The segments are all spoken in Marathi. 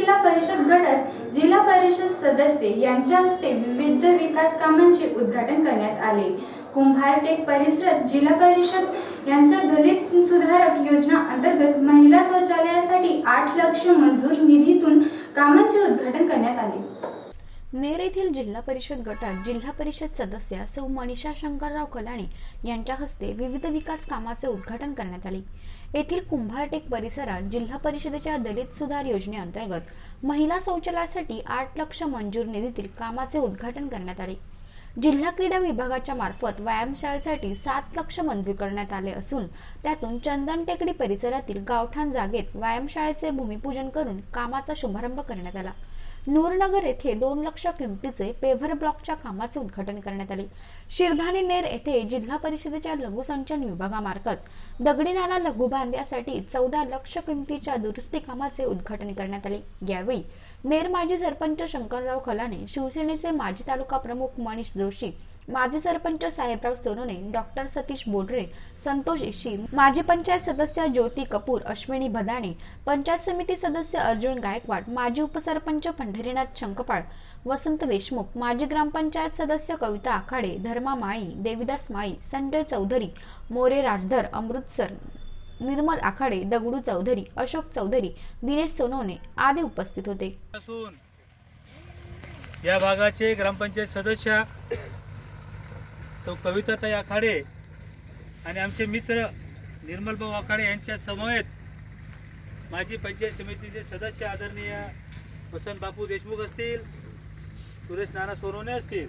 जिल्हा परिषद गटात जिल्हा परिषद सदस्य यांच्या हस्ते विविध विकास कामांचे उद्घाटन करण्यात आले। कुंभारटेक परिसरात जिल्हा परिषद यांच्या दलित सुधारक योजना अंतर्गत महिला शौचालयासाठी 8 लाख मंजूर निधीतून कामांचे उद्घाटन करण्यात आले। नेर येथील जिल्हा परिषद गटात जिल्हा परिषद सदस्य सौ मनीषा शंकरराव कलाणी यांच्या हस्ते विविध विकास कामाचे उद्घाटन करण्यात आले। येथील कुंभारटेक परिसरात जिल्हा परिषदेच्या दलित सुधार योजनेअंतर्गत महिला शौचालयासाठी 8 लाख मंजूर निधीतील कामाचे उद्घाटन करण्यात आले। जिल्हा क्रीडा विभागाच्या मार्फत व्यायामशाळेसाठी 7 लाख मंजूर करण्यात आले असून त्यातून चंदन टेकडी परिसरातील गावठाण जागेत व्यायामशाळेचे भूमिपूजन करून कामाचा शुभारंभ करण्यात आला। नूरनगर येथे 2 लाख किमतीचे पेव्हर ब्लॉकच्या कामाचे उद्घाटन करण्यात आले। शिरधानी नेर येथे जिल्हा परिषदेच्या लघुसंचलन विभागामार्फत दगडी नाला लघु बांधण्यासाठी 14 लाख किमतीच्या दुरुस्ती कामाचे उद्घाटन करण्यात आले। यावेळी नेर माजी सरपंच शंकरराव कलाणे, शिवसेनेचे माजी तालुका प्रमुख मनीष जोशी, माजी सरपंच साहेबराव सोनोने, डॉक्टर सतीश बोडरे, संतोष इशी, माजी पंचायत सदस्य ज्योती कपूर, अश्विनी भदाणे, पंचायत समिती सदस्य अर्जुन गायकवाड, माजी उपसरपंच पंढरीनाथ शंकपाळ, वसंत देशमुख, माजी ग्रामपंचायत सदस्य कविता आखाडे, धर्मा माळी, देविदास माळी, संजय चौधरी, मोरे राजधर, अमृतसर, निर्मल आखाडे, दगडू चौधरी, अशोक चौधरी, दिनेश सोनवणे आदी उपस्थित होते। या भागाचे ग्रामपंचायत सदस्य सौ कविताताई आखाडे आणि आमचे मित्र निर्मलभाऊ आखाडे यांच्या समवेत माजी पंचायत समितीचे सदस्य आदरणीय वसंत बापू देशमुख असतील, सुरेश नाना सोनवणे असतील,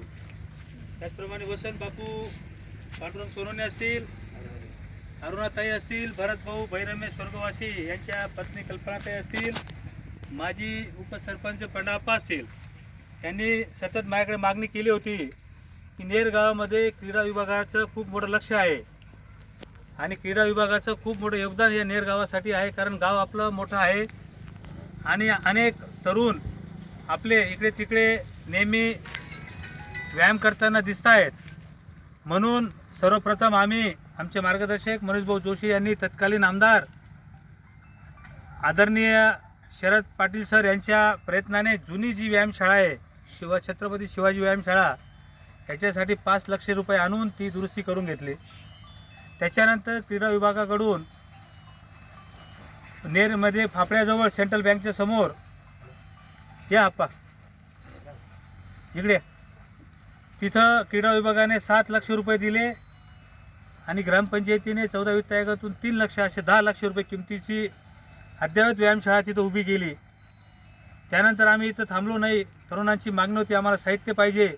त्याचप्रमाणे वसंत बापू पांडुरंग सोनवणे असतील, अरुणाताई असतील, भरत भाऊ भैरमे स्वर्गवासी यांच्या पत्नी कल्पनाताई असतील, माजी उपसरपंच पंडाप्पा असतील। यांनी सतत माझ्याकडे मागणी केली होती की नेर गावामध्ये क्रीडा विभागाचं खूप मोठं लक्ष आहे आणि क्रीडा विभागाचं खूप मोठं योगदान या नेर गावासाठी आहे, कारण गाव आपलं मोठं आहे आणि अनेक तरुण आपले इकडे तिकडे नेहमी व्यायाम करताना दिसत आहेत। म्हणून सर्वप्रथम आम्ही आमचे मार्गदर्शक मनीषभाऊ जोशी यांनी तत्कालीन आमदार आदरणीय शरद पाटील सर यांच्या प्रयत्नाने जुनी जी व्यायामशाळा आहे छत्रपती शिवाजी व्यायामशाळा याच्यासाठी 5 लाख रुपये आणून ती दुरुस्ती करून घेतली। त्याच्यानंतर क्रीडा विभागाकडून नेरमध्ये फाफड्याजवळ सेंट्रल बँकच्या समोर या आप्पा इकडे तिथं क्रीडा विभागाने 7 लाख रुपये दिले आणि ग्रामपंचायतीने 14 वित्त आयोगातून 3 लाख असे 10 लाख रुपये किमतीची अद्ययावत व्यायामशाळा तिथं उभी केली। त्यानंतर आम्ही इथं थांबलो नाही, तरुणांची मागणी होती आम्हाला साहित्य पाहिजे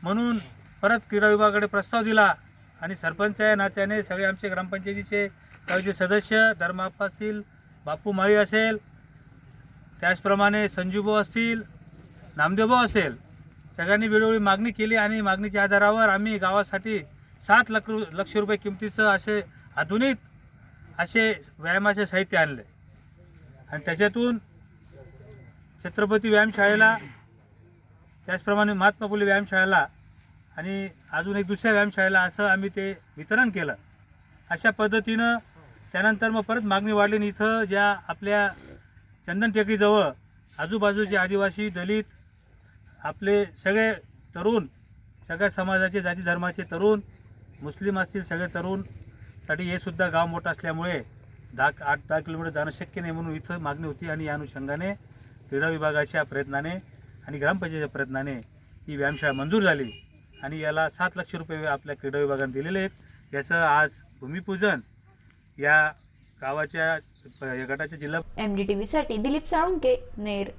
म्हणून परत क्रीडा विभागाकडे प्रस्ताव दिला आणि सरपंच या नात्याने सगळे आमचे ग्रामपंचायतीचे काही सदस्य धर्माप्पा असतील, बापू माळी असेल, त्याचप्रमाणे संजूभाऊ असतील, नामदेवभाऊ असेल, सगळ्यांनी वेळोवेळी मागणी केली आणि मागणीच्या आधारावर आम्ही गावासाठी 7 लाख रुपये किमतीचं असे आधुनिक असे व्यायामाचे साहित्य आणले आणि त्याच्यातून छत्रपती व्यायामशाळेला, त्याचप्रमाणे महात्मा फुले व्यायामशाळेला आणि अजून एक दुसऱ्या व्यायामशाळेला असं आम्ही ते वितरण केलं। अशा पद्धतीनं त्यानंतर मग परत मागणी वाढली आणि इथं ज्या आपल्या चंदन टेकडीजवळ आजूबाजूचे आदिवासी, दलित, आपले सगळे तरुण, सगळ्या समाजाचे, जाती धर्माचे तरुण, मुस्लिम असतील, सगळे तरुणसाठी हे सुद्धा गाव मोठं असल्यामुळे 8-10 किलोमीटर जाणं शक्य नाही म्हणून इथं मागणी होती आणि या अनुषंगाने क्रीडा विभागाच्या प्रयत्नाने आणि ग्रामपंचायतीच्या प्रयत्नाने ही व्यायामशाळा मंजूर झाली आणि याला 7 लाख रुपये आपल्या क्रीडा विभागाने दिलेले आहेत। याचं आज भूमिपूजन या गावाच्या गटाच्या जिल्हा MDTV साठी दिलीप साळुंके, नेर।